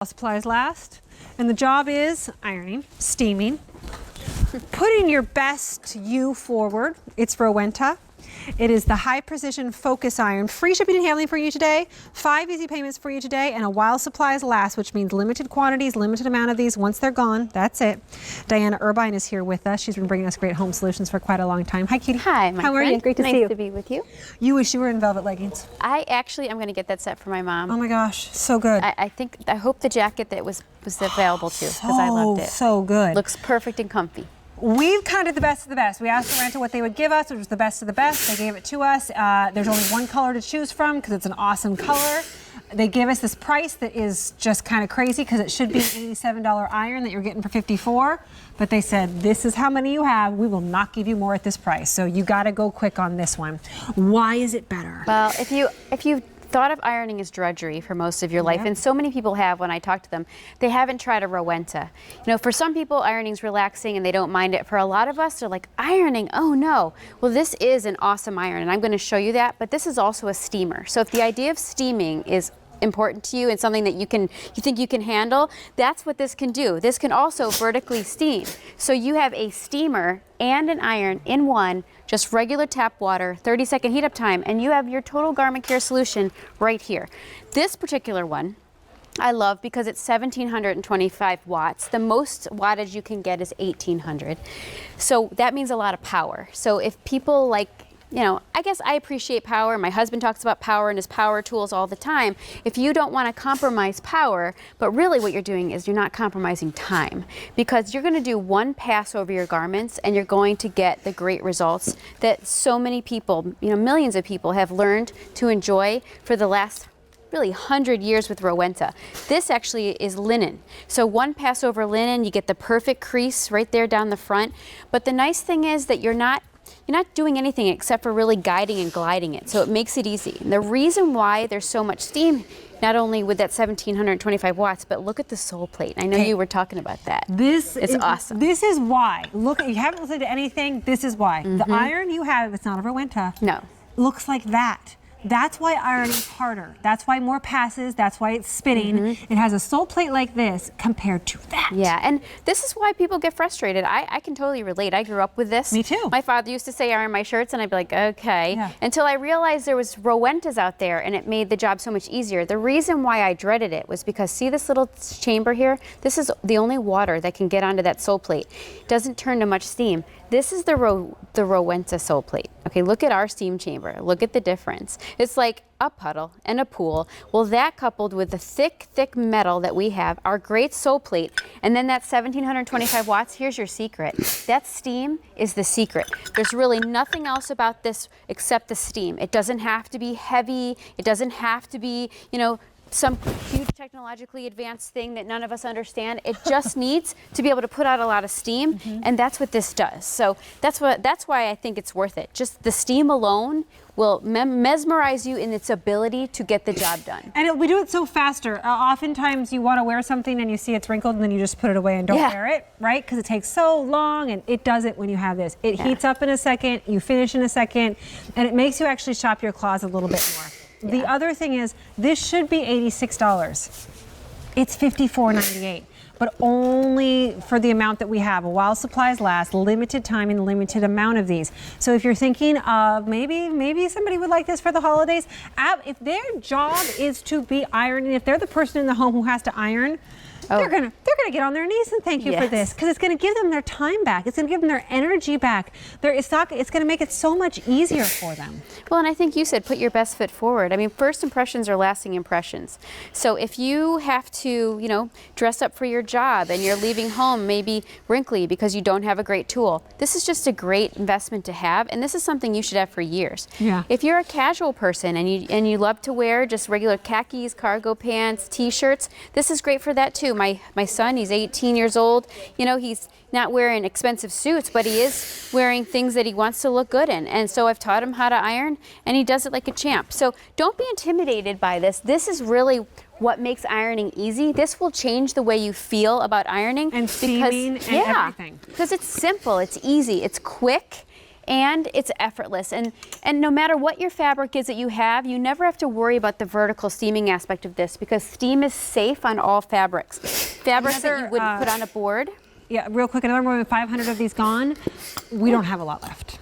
Supplies last, and the job is ironing, steaming, putting your best you forward. It's Rowenta. It is the high precision focus iron. Free shipping and handling for you today, 5 easy payments for you today, and a while supplies last, which means limited quantities, limited amount of these. Once they're gone, that's it. Diana Irvine is here with us. She's been bringing us great home solutions for quite a long time. Hi, Cutie. Hi, my How are friend. you? Great to see you. Nice to be with you. You wish you were in velvet leggings. I actually am going to get that set for my mom. Oh my gosh, so good. I hope the jacket that was available too, because I loved it. So good. Looks perfect and comfy. We've kind of the best of the best. We asked Rowenta what they would give us, which was the best of the best. They gave it to us. There's only one color to choose from because it's an awesome color. They give us this price that is just kind of crazy because it should be an $87 iron that you're getting for $54. But they said, this is how many you have. We will not give you more at this price. So you got to go quick on this one. Why is it better? Well, if you thought of ironing as drudgery for most of your life, and so many people have when I talk to them, they haven't tried a Rowenta. You know, for some people, ironing's relaxing and they don't mind it. For a lot of us, they're like, ironing, oh no. Well, this is an awesome iron, and I'm going to show you that, but this is also a steamer. So if the idea of steaming is important to you and something that you think you can handle, that's what this can do. This can also vertically steam. So you have a steamer and an iron in one, just regular tap water, 30-second heat up time, and you have your total garment care solution right here. This particular one I love because it's 1725 watts. The most wattage you can get is 1800. So that means a lot of power. So if people like, you know, I guess I appreciate power. My husband talks about power and his power tools all the time. If you don't want to compromise power, but really what you're doing is you're not compromising time, because you're going to do one pass over your garments and you're going to get the great results that so many people, you know, millions of people have learned to enjoy for the last really 100 years with Rowenta. This actually is linen. So one pass over linen, you get the perfect crease right there down the front. But the nice thing is that you're not doing anything except for really guiding and gliding it, so it makes it easy. And the reason why there's so much steam, not only with that 1725 watts, but look at the sole plate. I know you were talking about that. It's awesome. This is why. Look, you haven't listened to anything. This is why. The iron you have, it's not a Rowenta. No. Looks like that. That's why ironing's harder. That's why more passes. That's why it's spinning. It has a sole plate like this compared to that. Yeah, and this is why people get frustrated. I can totally relate. I grew up with this. Me too. My father used to say iron my shirts, and I'd be like, okay. Yeah. Until I realized there was Rowentas out there, and it made the job so much easier. The reason why I dreaded it was because, see this little chamber here? This is the only water that can get onto that sole plate. It doesn't turn to much steam. This is the Rowenta sole plate. Okay, look at our steam chamber. Look at the difference. It's like a puddle and a pool. Well, that coupled with the thick, thick metal that we have, our great sole plate, and then that 1725 watts, here's your secret. That steam is the secret. There's really nothing else about this except the steam. It doesn't have to be heavy. It doesn't have to be, you know, some huge technologically advanced thing that none of us understand. It just needs to be able to put out a lot of steam, and that's what this does. So that's why I think it's worth it. Just the steam alone will mesmerize you in its ability to get the job done. And we do it so faster. Oftentimes you want to wear something and you see it's wrinkled and then you just put it away and don't wear it, right? Because it takes so long, and it doesn't when you have this. It heats up in a second, you finish in a second, and it makes you actually shop your closet a little bit more. The other thing is, this should be $86. It's $54.98, but only for the amount that we have. While supplies last, limited time and limited amount of these. So if you're thinking of maybe somebody would like this for the holidays, if their job is to be ironing, if they're the person in the home who has to iron, they're gonna get on their knees and thank you for this, because it's gonna give them their time back. It's gonna give them their energy back. It's gonna make it so much easier for them. Well, and I think you said put your best foot forward. I mean, first impressions are lasting impressions. So if you have to, you know, dress up for your job and you're leaving home maybe wrinkly because you don't have a great tool, this is just a great investment to have, and this is something you should have for years. Yeah. If you're a casual person and you love to wear just regular khakis, cargo pants, t-shirts, this is great for that too. My son, he's 18 years old. You know, he's not wearing expensive suits, but he is wearing things that he wants to look good in. And so I've taught him how to iron, and he does it like a champ. So don't be intimidated by this. This is really what makes ironing easy. This will change the way you feel about ironing. And steaming and everything. Because it's simple, it's easy, it's quick. and it's effortless. And no matter what your fabric is that you have, you never have to worry about the vertical steaming aspect of this because steam is safe on all fabrics. Fabrics that you wouldn't put on a board. Yeah, real quick, another more than 500 of these gone. We don't have a lot left.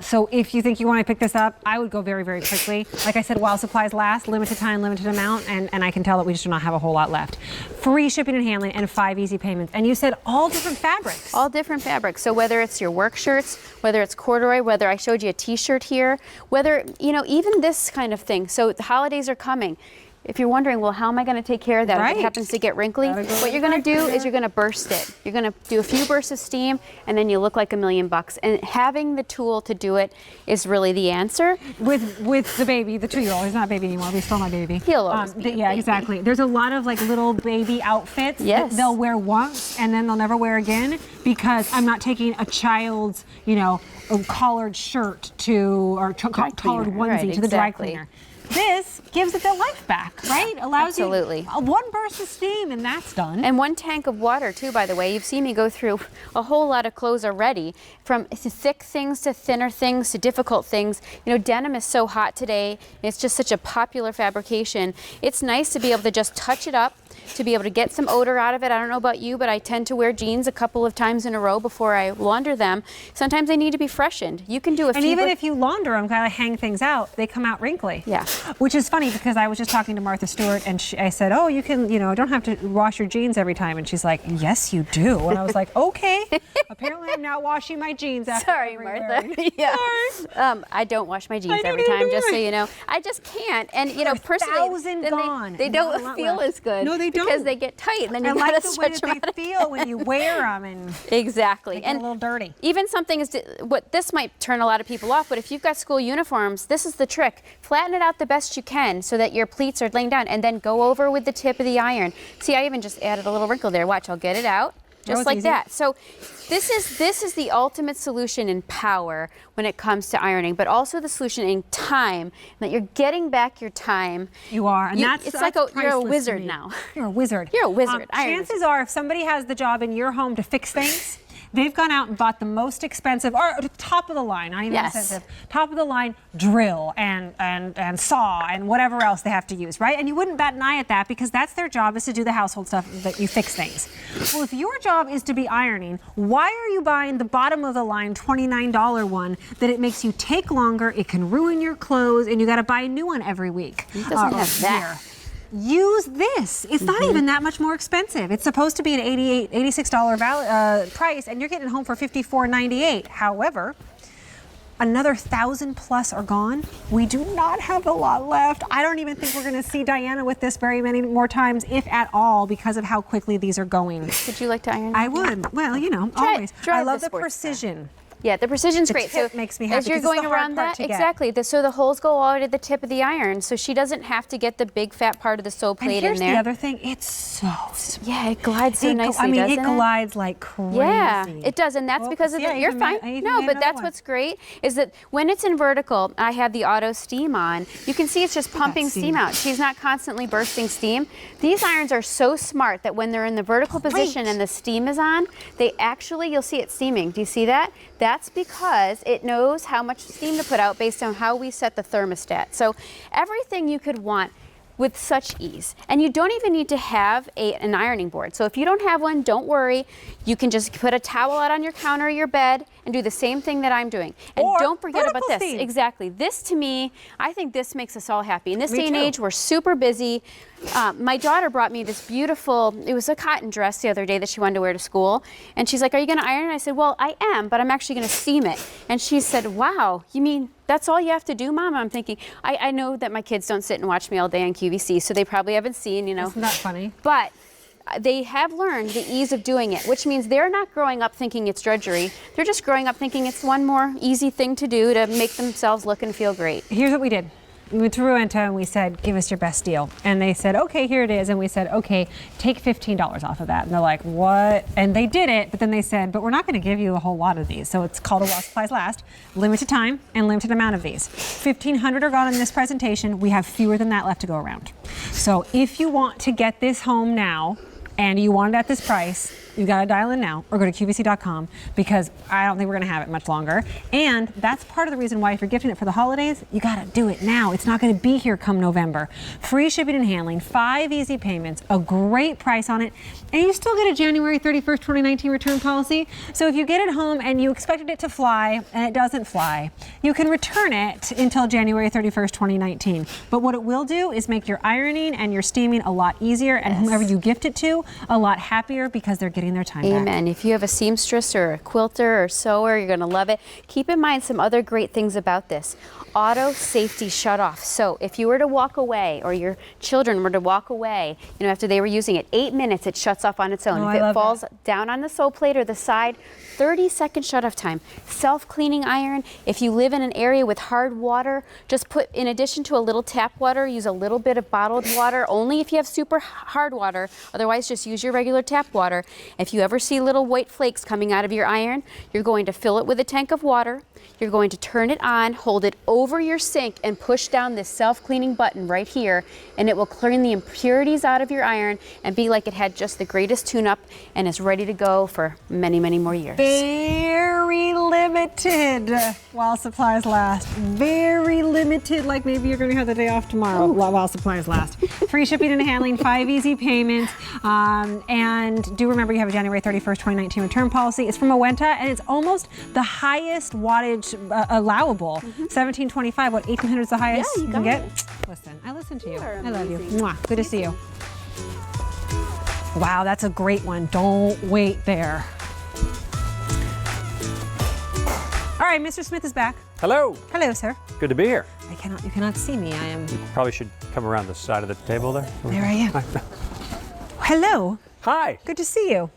So if you think you want to pick this up, I would go very, very quickly. Like I said, while supplies last, limited time, limited amount, and I can tell that we just do not have a whole lot left. Free shipping and handling and 5 easy payments. And you said all different fabrics. All different fabrics. So whether it's your work shirts, whether it's corduroy, whether I showed you a t-shirt here, whether, you know, even this kind of thing. So the holidays are coming. If you're wondering, well, how am I going to take care of that if it happens to get wrinkly? What you're going to do is you're going to burst it. You're going to do a few bursts of steam, and then you look like $1,000,000. And having the tool to do it is really the answer. With the baby, the 2-year-old, he's not a baby anymore, but he's still my baby. He'll always be a yeah, baby. Exactly. There's a lot of like little baby outfits Yes. that they'll wear once and then they'll never wear again because I'm not taking a child's, you know, a collared shirt to, or collared onesie to the dry cleaner. This gives it their life back, right? Allows Absolutely. you one burst of steam and that's done. And 1 tank of water too, by the way. You've seen me go through a whole lot of clothes already, from thick things to thinner things to difficult things. You know, denim is so hot today. It's just such a popular fabrication. It's nice to be able to just touch it up, to be able to get some odor out of it. I don't know about you, but I tend to wear jeans a couple of times in a row before I launder them. Sometimes they need to be freshened. You can do a few. And even if you launder them, kind of hang things out, they come out wrinkly. Yeah. Which is funny because I was just talking to Martha Stewart and I said, oh, you can, you know, don't have to wash your jeans every time. And she's like, yes, you do. And I was like, okay. Apparently I'm now washing my jeans after Sorry, every Martha. wearing. Yeah. Sorry. I don't wash my jeans every time, just so you know. I just can't. And, you know, personally, then they don't feel as good. No, they don't. Because they get tight and then you like gotta the way stretch that them they out. feel when you wear them and Exactly. they get a little dirty. Even something is, what this might turn a lot of people off, but if you've got school uniforms, this is the trick. Flatten it out the best you can so that your pleats are laying down, and then go over with the tip of the iron. See, I even just added a little wrinkle there. Watch, I'll get it out. Just like that. So this is the ultimate solution in power when it comes to ironing, but also the solution in time, that you're getting back your time. You are, and it's like you're a wizard now. You're a wizard. You're a wizard. Chances are, if somebody has the job in your home to fix things, they've gone out and bought the most expensive, or top of the line, not even expensive, top of the line drill and saw and whatever else they have to use, right? And you wouldn't bat an eye at that because that's their job, is to do the household stuff, that you fix things. Well, if your job is to be ironing, why are you buying the bottom of the line $29 one that it makes you take longer, it can ruin your clothes, and you got to buy a new one every week? It doesn't have that. Use this. It's not even that much more expensive. It's supposed to be an $86 price, and you're getting it home for $54.98. However, another 1,000 plus are gone. We do not have a lot left. I don't even think we're going to see Diana with this very many more times, if at all, because of how quickly these are going. Would you like to iron? I would. Well, you know, always. I love the precision. Yeah, the precision's great. Tip makes me happy as you're going around that, exactly. So the holes go all the way to the tip of the iron, so she doesn't have to get the big fat part of the sew plate in there. And here's the other thing: it's so smooth. Yeah, it glides so nicely. I mean, doesn't it glides like crazy. Yeah, it does, and that's because of you're fine. No, but that's what's great is that when it's in vertical, I have the auto steam on. You can see it's just pumping steam out. She's not constantly bursting steam. These irons are so smart that when they're in the vertical position and the steam is on, they actually, you'll see it steaming. Do you see that? That's because it knows how much steam to put out based on how we set the thermostat. So everything you could want with such ease. And you don't even need to have an ironing board. So if you don't have one, don't worry. You can just put a towel out on your counter or your bed and do the same thing that I'm doing. And don't forget about this. Steam. Exactly. This, to me, I think this makes us all happy. In this day and age, we're super busy. My daughter brought me this beautiful, it was a cotton dress the other day that she wanted to wear to school. And she's like, are you going to iron it? I said, well, I am, but I'm actually going to steam it. And she said, wow, you mean that's all you have to do, Mom? I'm thinking, I know that my kids don't sit and watch me all day on QVC, so they probably haven't seen, you know. Isn't that funny? But they have learned the ease of doing it, which means they're not growing up thinking it's drudgery. They're just growing up thinking it's one more easy thing to do to make themselves look and feel great. Here's what we did. We went to Rowenta and we said, give us your best deal. And they said, okay, here it is. And we said, okay, take $15 off of that. And they're like, what? And they did it, but then they said, but we're not going to give you a whole lot of these. So it's called a while supplies last, limited time and limited amount of these. 1,500 are gone in this presentation. We have fewer than that left to go around. So if you want to get this home now, and you want it at this price, you got to dial in now or go to QVC.com because I don't think we're going to have it much longer. And that's part of the reason why if you're gifting it for the holidays, you got to do it now. It's not going to be here come November. Free shipping and handling, 5 easy payments, a great price on it, and you still get a January 31st, 2019 return policy. So if you get it home and you expected it to fly and it doesn't fly, you can return it until January 31st, 2019. But what it will do is make your ironing and your steaming a lot easier, and whomever you gift it to a lot happier because they're getting their time back. Amen. If you have a seamstress or a quilter or sewer, you're going to love it. Keep in mind some other great things about this. Auto safety shut off. So if you were to walk away or your children were to walk away, after they were using it, 8 minutes, it shuts off on its own. If it falls down on the sew plate or the side, 30-second shut off time. Self-cleaning iron. If you live in an area with hard water, just put, in addition to a little tap water, use a little bit of bottled water, only if you have super hard water. Otherwise, just use your regular tap water. If you ever see little white flakes coming out of your iron, you're going to fill it with a tank of water. You're going to turn it on, hold it over your sink, and push down this self-cleaning button right here, and it will clean the impurities out of your iron and be like it had just the greatest tune-up and is ready to go for many, many more years. Very limited while supplies last. Very limited, like maybe you're going to have the day off tomorrow while supplies last. Free shipping and handling, 5 easy payments, and do remember you have a January 31st, 2019 return policy. It's from Rowenta, and it's almost the highest wattage allowable. 1725, what, 1800 is the highest you can get? Listen, I listen to you. I love you. Mwah. Good to see you. Wow, that's a great one. Don't wait there. All right, Mr. Smith is back. Hello. Hello, sir. Good to be here. You cannot see me. I am. Probably should come around the side of the table there. There I am. Hello. Hi. Good to see you.